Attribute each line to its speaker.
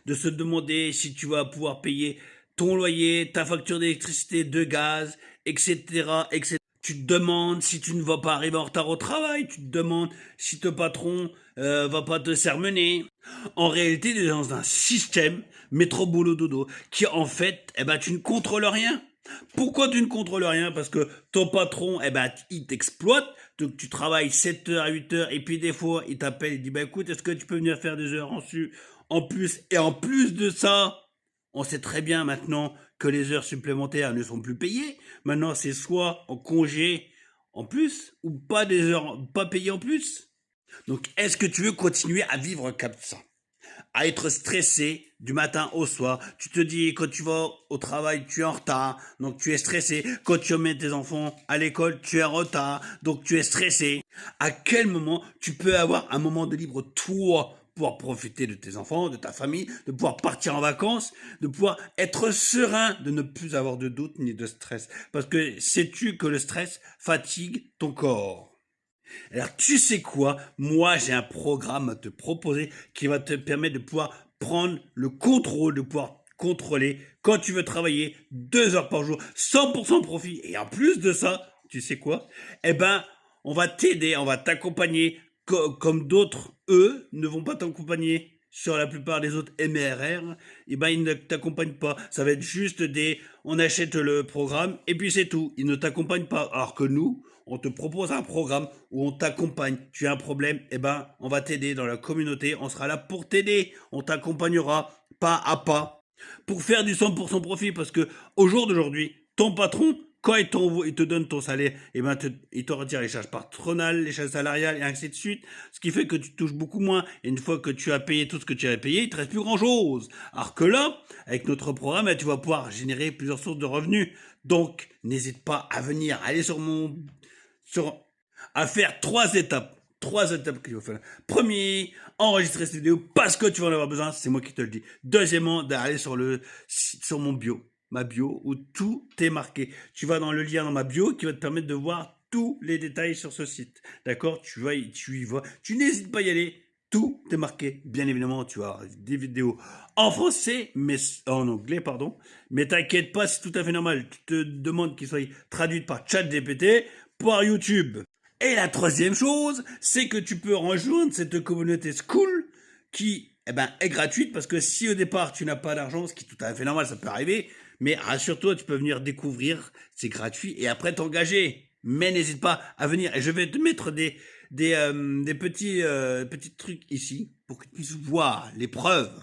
Speaker 1: de se demander si tu vas pouvoir payer ton loyer, ta facture d'électricité, de gaz, etc., etc. Tu te demandes si tu ne vas pas arriver en retard au travail, tu te demandes si ton patron va pas te sermonner. En réalité, tu es dans un système métro boulot dodo qui en fait, tu ne contrôles rien. Pourquoi tu ne contrôles rien? Parce que ton patron, il t'exploite, donc tu travailles 7 heures à 8 heures, et puis des fois, il t'appelle, il dit, écoute, est-ce que tu peux venir faire des heures en plus? Et en plus de ça, on sait très bien maintenant que les heures supplémentaires ne sont plus payées. Maintenant, c'est soit en congé en plus, ou pas des heures pas payées en plus. Donc, est-ce que tu veux continuer à vivre comme ça? À être stressé du matin au soir. Tu te dis, quand tu vas au travail, tu es en retard, donc tu es stressé. Quand tu emmènes tes enfants à l'école, tu es en retard, donc tu es stressé. À quel moment tu peux avoir un moment de libre, toi, pouvoir profiter de tes enfants, de ta famille, de pouvoir partir en vacances, de pouvoir être serein, de ne plus avoir de doute ni de stress. Parce que sais-tu que le stress fatigue ton corps? Alors, tu sais quoi? Moi, j'ai un programme à te proposer qui va te permettre de pouvoir prendre le contrôle, de pouvoir contrôler quand tu veux travailler 2 heures par jour, 100% profit. Et en plus de ça, tu sais quoi? On va t'aider, on va t'accompagner comme d'autres, eux, ne vont pas t'accompagner sur la plupart des autres MRR, ils ne t'accompagnent pas. Ça va être juste on achète le programme et puis c'est tout. Ils ne t'accompagnent pas. Alors que nous, on te propose un programme où on t'accompagne. Tu as un problème, on va t'aider dans la communauté. On sera là pour t'aider. On t'accompagnera pas à pas pour faire du 100% profit parce que au jour d'aujourd'hui, ton patron, quand il te donne ton salaire, il te retire les charges patronales, les charges salariales et ainsi de suite. Ce qui fait que tu touches beaucoup moins. Et une fois que tu as payé tout ce que tu avais payé, il te reste plus grand chose. Alors que là, avec notre programme, tu vas pouvoir générer plusieurs sources de revenus. Donc, n'hésite pas à venir, aller à faire 3 étapes. 3 étapes qu'il faut faire. Premier, enregistrer cette vidéo parce que tu vas en avoir besoin, c'est moi qui te le dis. Deuxièmement, d'aller sur mon bio, ma bio, où tout est marqué. Tu vas dans le lien dans ma bio qui va te permettre de voir tous les détails sur ce site. D'accord? Tu y vas. Tu n'hésites pas à y aller. Tout est marqué. Bien évidemment, tu as des vidéos en français, mais en anglais, pardon. Mais t'inquiète pas, c'est tout à fait normal. Tu te demandes qu'ils soient traduites par ChatGPT, par YouTube. Et la troisième chose, c'est que tu peux rejoindre cette communauté school qui est gratuite parce que si au départ tu n'as pas d'argent, ce qui est tout à fait normal, ça peut arriver, mais rassure-toi, tu peux venir découvrir, c'est gratuit et après t'engager. Mais n'hésite pas à venir et je vais te mettre des petits trucs ici pour que tu puisses voir les preuves.